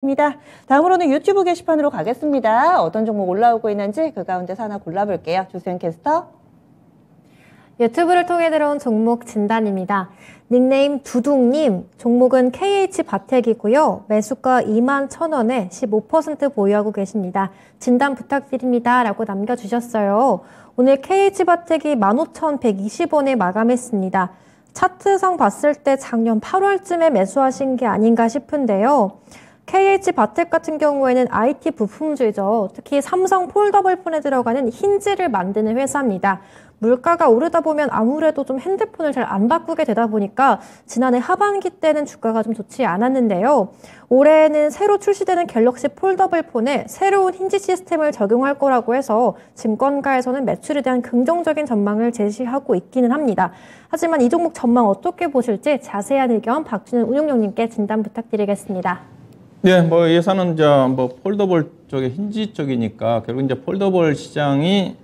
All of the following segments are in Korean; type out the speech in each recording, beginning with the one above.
입니다. 다음으로는 유튜브 게시판으로 가겠습니다. 어떤 종목 올라오고 있는지 그 가운데서 하나 골라볼게요. 조수연 캐스터. 유튜브를 통해 들어온 종목 진단입니다. 닉네임 두둥님, 종목은 KH바텍이고요. 매수가 21,000원에 15% 보유하고 계십니다. 진단 부탁드립니다. 라고 남겨주셨어요. 오늘 KH바텍이 15,120원에 마감했습니다. 차트상 봤을 때 작년 8월쯤에 매수하신 게 아닌가 싶은데요. KH바텍 같은 경우에는 IT 부품주죠. 특히 삼성 폴더블폰에 들어가는 힌지를 만드는 회사입니다. 물가가 오르다 보면 아무래도 좀 핸드폰을 잘 안 바꾸게 되다 보니까 지난해 하반기 때는 주가가 좀 좋지 않았는데요. 올해는 새로 출시되는 갤럭시 폴더블폰에 새로운 힌지 시스템을 적용할 거라고 해서 증권가에서는 매출에 대한 긍정적인 전망을 제시하고 있기는 합니다. 하지만 이 종목 전망 어떻게 보실지 자세한 의견 박준현 운용령님께 진단 부탁드리겠습니다. 네, 뭐 예산은 뭐 폴더블 쪽에 힌지 쪽이니까 결국 이제 폴더블 시장이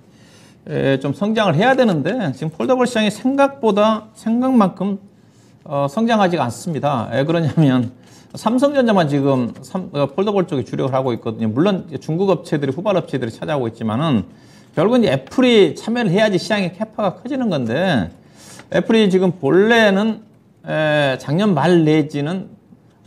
좀 성장을 해야 되는데 지금 폴더블 시장이 생각만큼 성장하지가 않습니다. 왜 그러냐면 삼성전자만 지금 폴더블 쪽에 주력을 하고 있거든요. 물론 중국 업체들이 후발 업체들이 찾아오고 있지만은 결국은 이제 애플이 참여를 해야지 시장의 캐파가 커지는 건데 애플이 지금 본래는 작년 말 내지는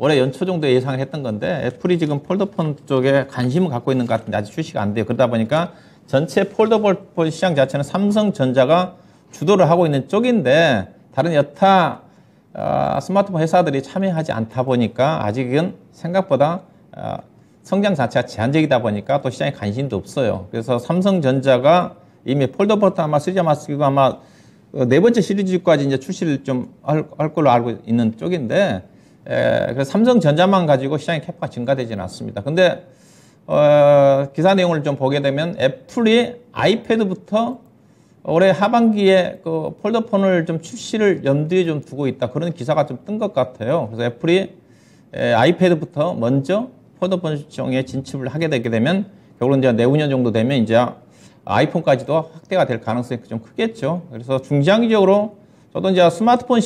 올해 연초 정도에 예상을 했던 건데 애플이 지금 폴더폰 쪽에 관심을 갖고 있는 것 같은데 아직 출시가 안 돼요. 그러다 보니까 전체 폴더폰 시장 자체는 삼성전자가 주도를 하고 있는 쪽인데 다른 여타 스마트폰 회사들이 참여하지 않다 보니까 아직은 생각보다 성장 자체가 제한적이다 보니까 또 시장에 관심도 없어요. 그래서 삼성전자가 이미 폴더폰 아마 쓰리자마스키고 아마 네 번째 시리즈까지 이제 출시를 좀 할 걸로 알고 있는 쪽인데 그래서 삼성전자만 가지고 시장의 캐파가 증가되지는 않습니다. 근데 기사 내용을 좀 보게 되면 애플이 아이패드부터 올해 하반기에 그 폴더폰을 좀 출시를 염두에 좀 두고 있다. 그런 기사가 좀 뜬 것 같아요. 그래서 애플이 아이패드부터 먼저 폴더폰 시장에 진출을 하게 되게 되면 결국은 이제 내후년 정도 되면 이제 아이폰까지도 확대가 될 가능성이 좀 크겠죠. 그래서 중장기적으로 저도 이제 스마트폰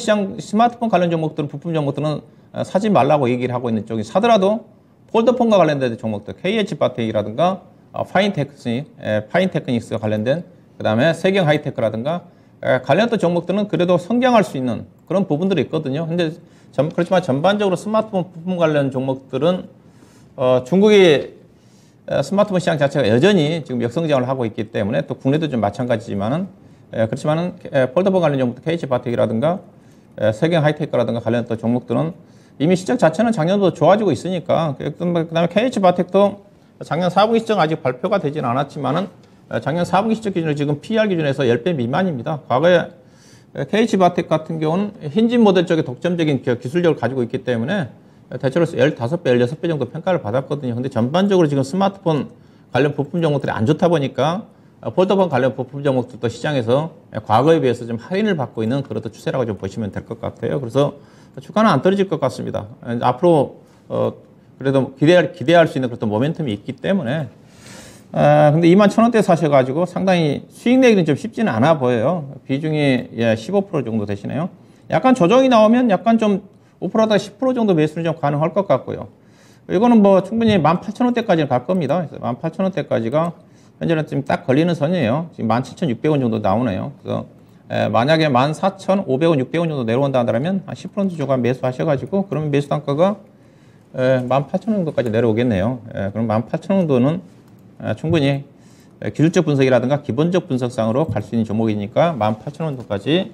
관련 종목들은 부품 종목들은 사지 말라고 얘기를 하고 있는 쪽이 사더라도 폴더폰과 관련된 종목들 KH바텍이라든가 파인테크닉스가 관련된 그다음에 세경 하이테크라든가 관련된 종목들은 그래도 성장할 수 있는 그런 부분들이 있거든요. 근데 그렇지만 전반적으로 스마트폰 부품 관련 종목들은 중국의 스마트폰 시장 자체가 여전히 지금 역성장을 하고 있기 때문에 또 국내도 좀 마찬가지지만은 그렇지만은 폴더폰 관련 종목들 KH바텍이라든가 세경 하이테크라든가 관련된 종목들은 이미 시장 자체는 작년도 좋아지고 있으니까 그다음에 KH바텍도 작년 4분기 실적 아직 발표가 되지는 않았지만은 작년 4분기 실적 기준으로 지금 PER 기준에서 10배 미만입니다. 과거에 KH바텍 같은 경우는 힌지 모델 쪽에 독점적인 기술력을 가지고 있기 때문에 대체로 15배, 16배 정도 평가를 받았거든요. 근데 전반적으로 지금 스마트폰 관련 부품 종목들이 안 좋다 보니까 폴더폰 관련 부품 종목들도 시장에서 과거에 비해서 좀 할인을 받고 있는 그런 추세라고 좀 보시면 될 것 같아요. 그래서 주가는 안 떨어질 것 같습니다. 앞으로 그래도 기대할 수 있는 그런 모멘텀이 있기 때문에 근데 21,000원대 사셔가지고 상당히 수익 내기는 좀 쉽지는 않아 보여요. 비중이 15% 정도 되시네요. 약간 조정이 나오면 약간 좀 5%다 10% 정도 매수는 좀 가능할 것 같고요. 이거는 뭐 충분히 18,000원대까지는 갈 겁니다. 그래서 18,000원대까지가 현재는 지금 딱 걸리는 선이에요. 지금 17,600원 정도 나오네요. 그래서 만약에 14,500원, 600원 정도 내려온다 하더라면 한 10% 조금 매수하셔가지고 그러면 매수 단가가 18,000원 정도까지 내려오겠네요. 그럼 18,000원 정도는 충분히 기술적 분석이라든가 기본적 분석상으로 갈 수 있는 종목이니까 18,000원 정도까지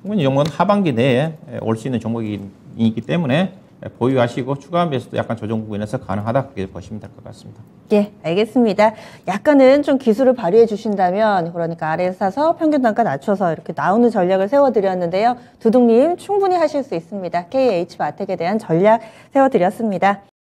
충분히 이 종목은 하반기 내에 올 수 있는 종목이기 때문에 보유하시고 추가 매수도 약간 조정 부분에서 가능하다 그렇게 보시면 될 것 같습니다. 예, 알겠습니다. 약간은 좀 기술을 발휘해 주신다면 그러니까 아래에서 사서 평균 단가 낮춰서 이렇게 나오는 전략을 세워드렸는데요. 두둥님 충분히 하실 수 있습니다. KH바텍에 대한 전략 세워드렸습니다.